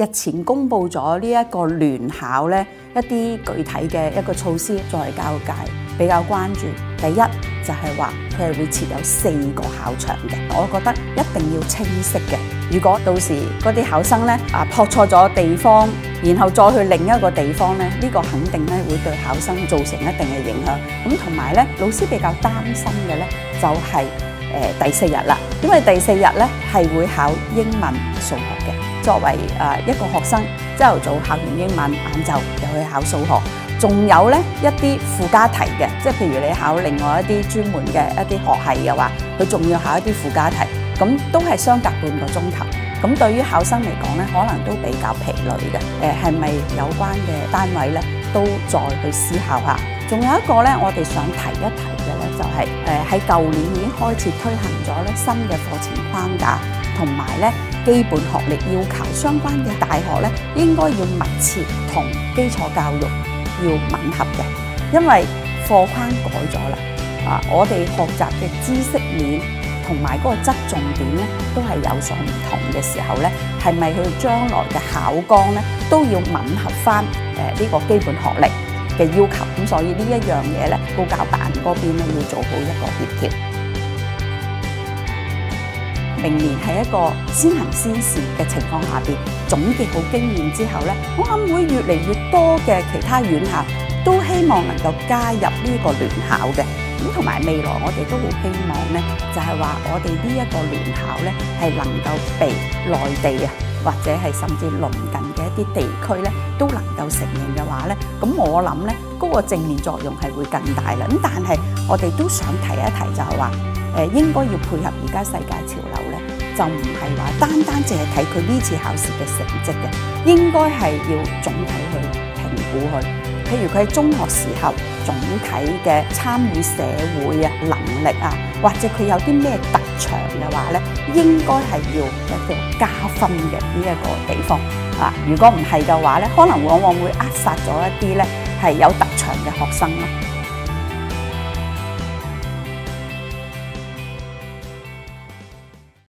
日前公布咗呢一個聯考咧一啲具體嘅一個措施，作為教育界比較關注。第一就係話佢係會設有4個考場嘅，我覺得一定要清晰嘅。如果到時嗰啲考生咧撲錯咗地方，然後再去另一個地方咧，呢個肯定咧會對考生造成一定嘅影響。咁同埋咧，老師比較擔心嘅咧就係第4日啦，因為第4日咧係會考英文、數學嘅。作為一個學生，朝頭早考完英文，晏晝又去考數學，仲有咧一啲附加題嘅，即係譬如你考另外一啲專門嘅一啲學系嘅話，佢仲要考一啲附加題，咁都係相隔半個鐘頭。咁對於考生嚟講咧，可能都比較疲累嘅。係咪有關嘅單位咧都再去思考下？仲有一個咧，我哋想提一提嘅咧，就係喺舊年已經開始推行咗咧新嘅課程框架，同埋咧基本學歷要求相關嘅大學咧，應該要密切同基礎教育要吻合嘅，因為課框改咗啦。我哋學習嘅知識面同埋嗰個側重點咧，都係有所唔同嘅時候咧，係咪佢將來嘅考綱咧都要吻合翻呢個基本學歷嘅要求？咁所以呢一樣嘢咧，高教辦嗰邊咧要做好一個協調。明年係一個先行先試嘅情況下邊，總結好經驗之後咧，我諗會越嚟越多嘅其他院校都希望能夠加入呢個聯考嘅。咁同埋未來我哋都好希望咧，就係話我哋呢一個聯考咧係能夠被內地或者係甚至鄰近嘅一啲地區咧都能夠承認嘅話咧，咁我諗咧嗰個正面作用係會更大啦。咁但係我哋都想提一提就係話，應該要配合而家世界潮流咧，就唔係話單淨係睇佢呢次考試嘅成績嘅，應該係要總體去評估佢。譬如佢喺中學時候總體嘅參與社會能力或者佢有啲咩特長嘅話咧，應該係要一個加分嘅呢一個地方如果唔係嘅話咧，可能往往會扼殺咗一啲咧係有特長嘅學生咯。